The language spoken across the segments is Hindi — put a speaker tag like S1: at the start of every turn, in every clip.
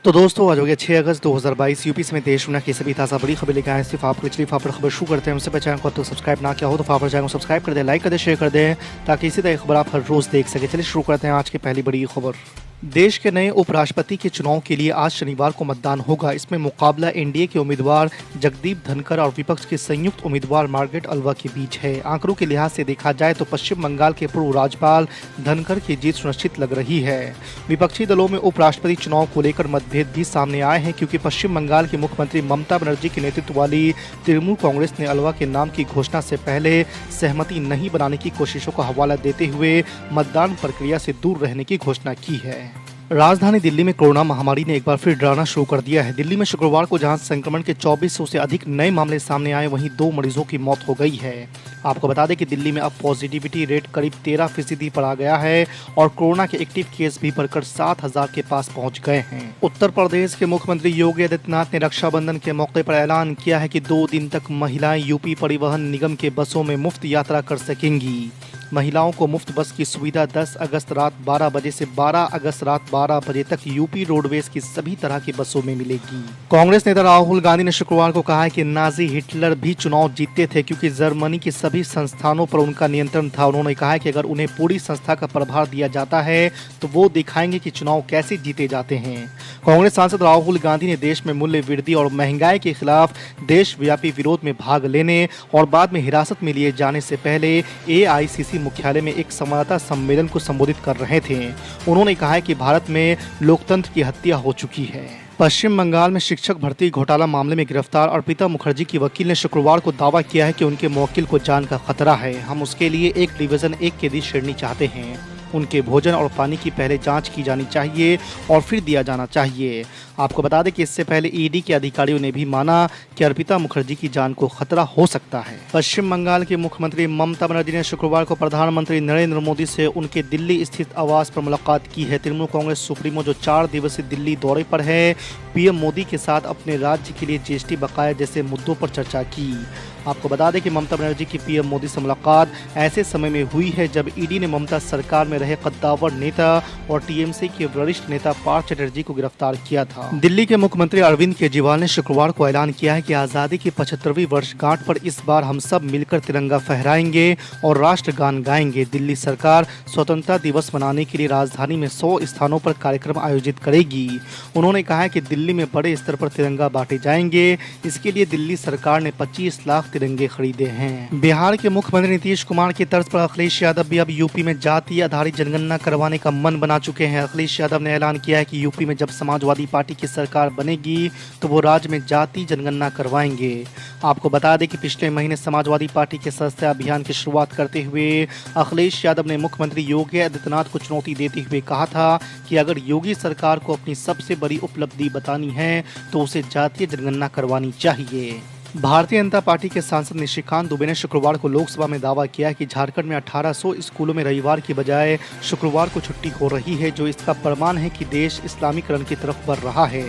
S1: तो दोस्तों आज हो गया 6 अगस्त 2022। यूपी समेत देश दुनिया की सभी ताज़ा बड़ी खबर लेकर आए सिर्फ आपको। चलिए पर खबर शुरू करते हैं। उससे पहले चैनल को अब तक सब्सक्राइब ना किया हो तो पर चैनल को सब्सक्राइब कर दें, लाइक कर दें, शेयर कर दें ताकि इसी तरह खबर आप हर रोज़ देख सकें। चलिए शुरू करते हैं आज की पहली बड़ी खबर। देश के नए उपराष्ट्रपति के चुनाव के लिए आज शनिवार को मतदान होगा। इसमें मुकाबला एनडीए के उम्मीदवार जगदीप धनखड़ और विपक्ष के संयुक्त उम्मीदवार मार्गरेट अल्वा के बीच है। आंकड़ों के लिहाज से देखा जाए तो पश्चिम बंगाल के पूर्व राज्यपाल धनखड़ की जीत सुनिश्चित लग रही है। विपक्षी दलों में उपराष्ट्रपति चुनाव को लेकर मतभेद भी सामने आए हैं, क्योंकि पश्चिम बंगाल की मुख्यमंत्री ममता बनर्जी के नेतृत्व वाली तृणमूल कांग्रेस ने अल्वा के नाम की घोषणा से पहले सहमति नहीं बनाने की कोशिशों का हवाला देते हुए मतदान प्रक्रिया से दूर रहने की घोषणा की है। राजधानी दिल्ली में कोरोना महामारी ने एक बार फिर डराना शुरू कर दिया है। दिल्ली में शुक्रवार को जहां संक्रमण के 2400 से अधिक नए मामले सामने आए, वहीं 2 मरीजों की मौत हो गई है। आपको बता दें कि दिल्ली में अब पॉजिटिविटी रेट करीब 13% पर आ गया है और कोरोना के एक्टिव केस भी बढ़कर 7000 के पास पहुंच गए हैं। उत्तर प्रदेश के मुख्यमंत्री योगी आदित्यनाथ ने रक्षाबंधन के मौके पर ऐलान किया है कि 2 दिन तक महिलाएं यूपी परिवहन निगम के बसों में मुफ्त यात्रा कर सकेंगी। महिलाओं को मुफ्त बस की सुविधा 10 अगस्त रात 12 बजे से 12 अगस्त रात 12 बजे तक यूपी रोडवेज की सभी तरह की बसों में मिलेगी। कांग्रेस नेता राहुल गांधी ने शुक्रवार को कहा है कि नाजी हिटलर भी चुनाव जीतते थे, क्योंकि जर्मनी के सभी संस्थानों पर उनका नियंत्रण था। उन्होंने कहा है कि अगर उन्हें पूरी संस्था का प्रभार दिया जाता है तो वो दिखाएंगे कि चुनाव कैसे जीते जाते हैं। कांग्रेस सांसद राहुल गांधी ने देश में मूल्य वृद्धि और महंगाई के खिलाफ देशव्यापी विरोध में भाग लेने और बाद में हिरासत में लिए जाने से पहले एआईसीसी मुख्यालय में एक संवाददाता सम्मेलन को संबोधित कर रहे थे। उन्होंने कहा है कि भारत में लोकतंत्र की हत्या हो चुकी है। पश्चिम बंगाल में शिक्षक भर्ती घोटाला मामले में गिरफ्तार अर्पिता मुखर्जी की वकील ने शुक्रवार को दावा किया है कि उनके मुवक्किल को जान का खतरा है। हम उसके लिए एक डिवीजन 1 कैदी श्रेणी चाहते हैं। उनके भोजन और पानी की पहले जांच की जानी चाहिए और फिर दिया जाना चाहिए। आपको बता दें कि इससे पहले ईडी के अधिकारियों ने भी माना कि अर्पिता मुखर्जी की जान को खतरा हो सकता है। पश्चिम बंगाल के मुख्यमंत्री ममता बनर्जी ने शुक्रवार को प्रधानमंत्री नरेंद्र मोदी से उनके दिल्ली स्थित आवास पर मुलाकात की है। तृणमूल कांग्रेस सुप्रीमो जो 4 दिवसीय दिल्ली दौरे पर है, पीएम मोदी के साथ अपने राज्य के लिए जीएसटी बकाया जैसे मुद्दों पर चर्चा की। आपको बता दें कि ममता बनर्जी की पीएम मोदी से मुलाकात ऐसे समय में हुई है जब ईडी ने ममता सरकार में रहे कद्दावर नेता और टीएमसी के वरिष्ठ नेता पार्थ चटर्जी को गिरफ्तार किया था। दिल्ली के मुख्यमंत्री अरविंद केजरीवाल ने शुक्रवार को ऐलान किया है कि आजादी की 75वीं वर्षगांठ पर इस बार हम सब मिलकर तिरंगा फहराएंगे और राष्ट्रगान गाएंगे। दिल्ली सरकार स्वतंत्रता दिवस मनाने के लिए राजधानी में 100 स्थानों पर कार्यक्रम आयोजित करेगी। उन्होंने कहा है कि दिल्ली में बड़े स्तर पर तिरंगा बांटे जाएंगे। इसके लिए दिल्ली सरकार ने 25 लाख तिरंगे खरीदे हैं। बिहार के मुख्यमंत्री नीतीश कुमार की तर्ज पर अखिलेश यादव भी अब यूपी में जाति आधारित जनगणना करवाने का मन बना चुके हैं। अखिलेश यादव ने ऐलान किया है कि यूपी में जब समाजवादी पार्टी की सरकार बनेगी तो वो राज्य में जाति जनगणना करवाएंगे। आपको बता दें कि पिछले महीने समाजवादी पार्टी के सदस्यता अभियान की शुरुआत करते हुए अखिलेश यादव ने मुख्यमंत्री योगी आदित्यनाथ को चुनौती देते हुए कहा था कि अगर योगी सरकार को अपनी सबसे बड़ी उपलब्धि बतानी है तो उसे जातीय जनगणना करवानी चाहिए। भारतीय जनता पार्टी के सांसद निशिकांत दुबे ने शुक्रवार को लोकसभा में दावा किया कि झारखंड में 1800 स्कूलों में रविवार की बजाय शुक्रवार को छुट्टी हो रही है, जो इसका प्रमाण है कि देश इस्लामीकरण की तरफ बढ़ रहा है।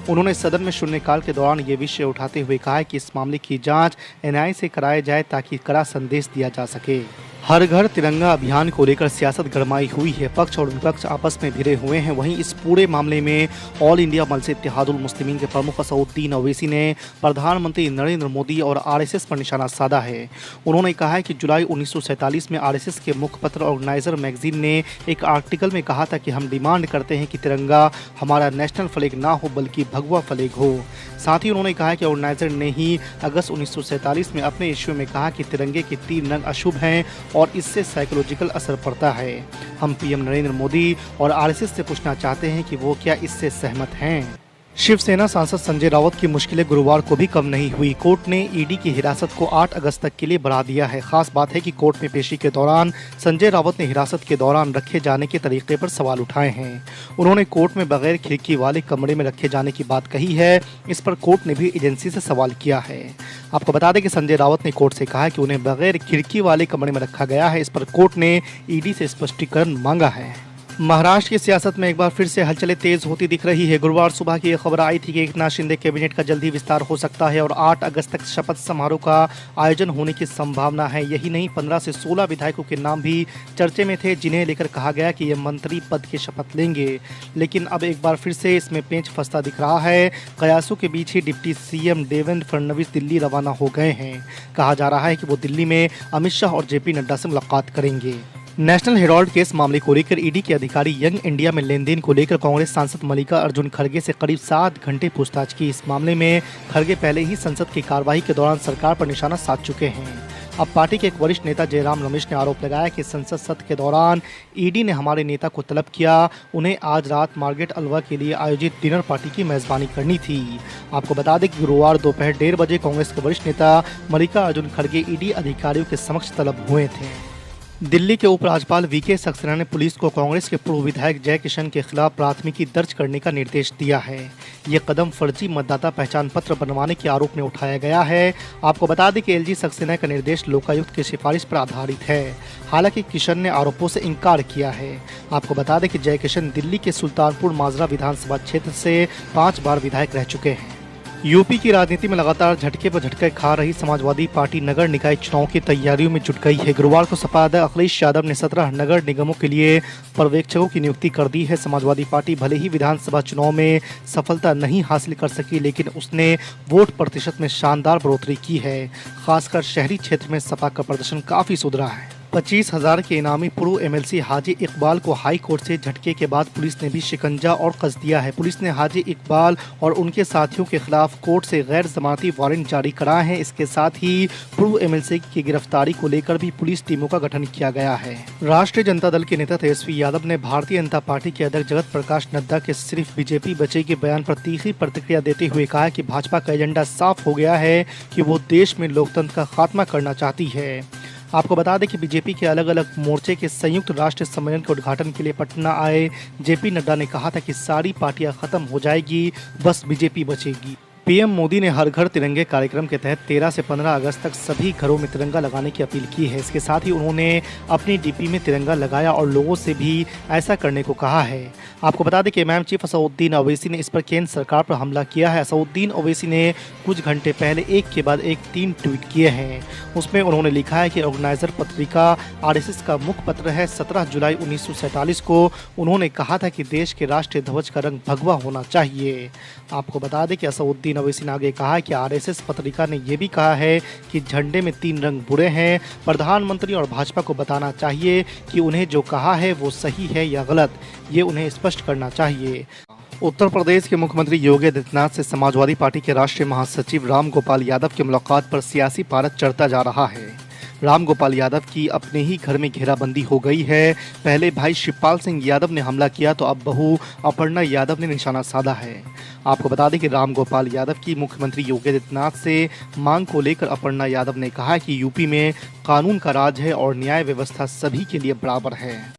S1: उन्होंने सदन में शून्यकाल के दौरान ये विषय उठाते हुए कहा कि इस मामले की जांच एनआईए से कराया जाए ताकि कड़ा संदेश दिया जा सके। हर घर तिरंगा अभियान को लेकर सियासत गरमाई हुई है। पक्ष और विपक्ष आपस में भिड़े हुए हैं। वहीं इस पूरे मामले में ऑल इंडिया मजलिस इत्तेहादुल मुस्लिमीन के प्रमुख असदुद्दीन ओवैसी ने प्रधानमंत्री नरेंद्र मोदी और आरएसएस पर निशाना साधा है। उन्होंने कहा है कि जुलाई 1947 में आरएसएस के मुखपत्र ऑर्गेनाइजर मैगजीन ने एक आर्टिकल में कहा था कि हम डिमांड करते हैं कि तिरंगा हमारा नेशनल फ्लैग ना हो बल्कि भगवा फ्लैग हो। साथ ही उन्होंने कहा कि ऑर्गेनाइजर ने ही अगस्त 1947 में अपने इश्यू में कहा कि तिरंगे के 3 रंग अशुभ हैं और इससे साइकोलॉजिकल असर पड़ता है। हम पीएम नरेंद्र मोदी और आरएसएस से पूछना चाहते हैं कि वो क्या इससे सहमत हैं। शिवसेना सांसद संजय राउत की मुश्किलें गुरुवार को भी कम नहीं हुई। कोर्ट ने ईडी की हिरासत को 8 अगस्त तक के लिए बढ़ा दिया है। खास बात है कि कोर्ट में पेशी के दौरान संजय राउत ने हिरासत के दौरान रखे जाने के तरीके पर सवाल उठाए हैं। उन्होंने कोर्ट में बगैर खिड़की वाले कमरे में रखे जाने की बात कही है। इस पर कोर्ट ने भी एजेंसी से सवाल किया है। आपको बता दें कि संजय राउत ने कोर्ट से कहा कि उन्हें बगैर खिड़की वाले कमरे में रखा गया है। इस पर कोर्ट ने ईडी से स्पष्टीकरण मांगा है। महाराष्ट्र की सियासत में एक बार फिर से हलचलें तेज होती दिख रही है। गुरुवार सुबह की एक खबर आई थी कि एकनाथ शिंदे कैबिनेट का जल्दी विस्तार हो सकता है और 8 अगस्त तक शपथ समारोह का आयोजन होने की संभावना है। यही नहीं, 15 से 16 विधायकों के नाम भी चर्चे में थे, जिन्हें लेकर कहा गया कि ये मंत्री पद की शपथ लेंगे। लेकिन अब एक बार फिर से इसमें पेंच फंसता दिख रहा है। कयासों के बीच ही डिप्टी सीएम देवेंद्र फडणवीस दिल्ली रवाना हो गए हैं। कहा जा रहा है कि वो दिल्ली में अमित शाह और जेपी नड्डा से मुलाकात करेंगे। नेशनल हेराल्ड केस मामले को लेकर ईडी के अधिकारी यंग इंडिया में लेनदेन को लेकर कांग्रेस सांसद मल्लिका अर्जुन खड़गे से करीब 7 घंटे पूछताछ की। इस मामले में खड़गे पहले ही संसद की कार्यवाही के दौरान सरकार पर निशाना साध चुके हैं। अब पार्टी के एक वरिष्ठ नेता जयराम रमेश ने आरोप लगाया कि संसद सत्र के दौरान ईडी ने हमारे नेता को तलब किया। उन्हें आज रात मार्गेट अलवा के लिए आयोजित डिनर पार्टी की मेजबानी करनी थी। आपको बता दें कि गुरुवार दोपहर 1:30 बजे कांग्रेस के वरिष्ठ नेता मल्लिका अर्जुन खड़गे ईडी अधिकारियों के समक्ष तलब हुए थे। दिल्ली के उपराज्यपाल वीके सक्सेना ने पुलिस को कांग्रेस के पूर्व विधायक जय किशन के खिलाफ प्राथमिकी दर्ज करने का निर्देश दिया है। ये कदम फर्जी मतदाता पहचान पत्र बनवाने के आरोप में उठाया गया है। आपको बता दें कि एलजी सक्सेना का निर्देश लोकायुक्त की सिफारिश पर आधारित है। हालांकि किशन ने आरोपों से इनकार किया है। आपको बता दें कि जय किशन दिल्ली के सुल्तानपुर माजरा विधानसभा क्षेत्र से 5 बार विधायक रह चुके हैं। यूपी की राजनीति में लगातार झटके पर झटके खा रही समाजवादी पार्टी नगर निकाय चुनाव की तैयारियों में जुट गई है। गुरुवार को सपा अध्यक्ष अखिलेश यादव ने 17 नगर निगमों के लिए पर्यवेक्षकों की नियुक्ति कर दी है। समाजवादी पार्टी भले ही विधानसभा चुनाव में सफलता नहीं हासिल कर सकी, लेकिन उसने वोट प्रतिशत में शानदार बढ़ोतरी की है। खासकर शहरी क्षेत्र में सपा का प्रदर्शन काफी सुधरा है। 25,000 के इनामी पूर्व एमएलसी हाजी इकबाल को हाई कोर्ट से झटके के बाद पुलिस ने भी शिकंजा और कस दिया है। पुलिस ने हाजी इकबाल और उनके साथियों के खिलाफ कोर्ट से गैर जमानती वारंट जारी कराए हैं। इसके साथ ही पूर्व एमएलसी की गिरफ्तारी को लेकर भी पुलिस टीमों का गठन किया गया है। राष्ट्रीय जनता दल के नेता तेजस्वी यादव ने भारतीय जनता पार्टी के अध्यक्ष जगत प्रकाश नड्डा के सिर्फ बीजेपी बचेगी बयान पर तीखी प्रतिक्रिया देते हुए कहा कि भाजपा का एजेंडा साफ हो गया है कि वो देश में लोकतंत्र का खात्मा करना चाहती है। आपको बता दें कि बीजेपी के अलग अलग मोर्चे के संयुक्त राष्ट्रीय सम्मेलन के उद्घाटन के लिए पटना आए जेपी नड्डा ने कहा था कि सारी पार्टियां खत्म हो जाएगी, बस बीजेपी बचेगी। पीएम मोदी ने हर घर तिरंगे कार्यक्रम के तहत 13 से 15 अगस्त तक सभी घरों में तिरंगा लगाने की अपील की है। इसके साथ ही उन्होंने अपनी डीपी में तिरंगा लगाया और लोगों से भी ऐसा करने को कहा है। आपको बता दें कि इमाम चीफ असदुद्दीन ओवैसी ने इस पर केंद्र सरकार पर हमला किया है। असदुद्दीन ओवैसी ने कुछ घंटे पहले एक के बाद एक 3 ट्वीट किए हैं। उसमें उन्होंने लिखा है कि ऑर्गेनाइजर पत्रिका आरएसएस का मुखपत्र है। 17 जुलाई 1947 को उन्होंने कहा था कि देश के राष्ट्रीय ध्वज का रंग भगवा होना चाहिए। आपको बता दें कि असदुद्दीन ओवैसी ने आगे कहा कि आरएसएस पत्रिका ने यह भी कहा है कि झंडे में 3 रंग बुरे हैं। प्रधानमंत्री और भाजपा को बताना चाहिए कि उन्हें जो कहा है वो सही है या गलत, ये उन्हें स्पष्ट करना चाहिए। उत्तर प्रदेश के मुख्यमंत्री योगी आदित्यनाथ से समाजवादी पार्टी के राष्ट्रीय महासचिव राम गोपाल यादव की मुलाकात पर सियासी पारद चढ़ता जा रहा है। राम गोपाल यादव की अपने ही घर में घेराबंदी हो गई है। पहले भाई शिवपाल सिंह यादव ने हमला किया तो अब बहू अपर्णा यादव ने निशाना साधा है। आपको बता दें कि राम गोपाल यादव की मुख्यमंत्री योगी आदित्यनाथ से मांग को लेकर अपर्णा यादव ने कहा कि यूपी में कानून का राज है और न्याय व्यवस्था सभी के लिए बराबर है।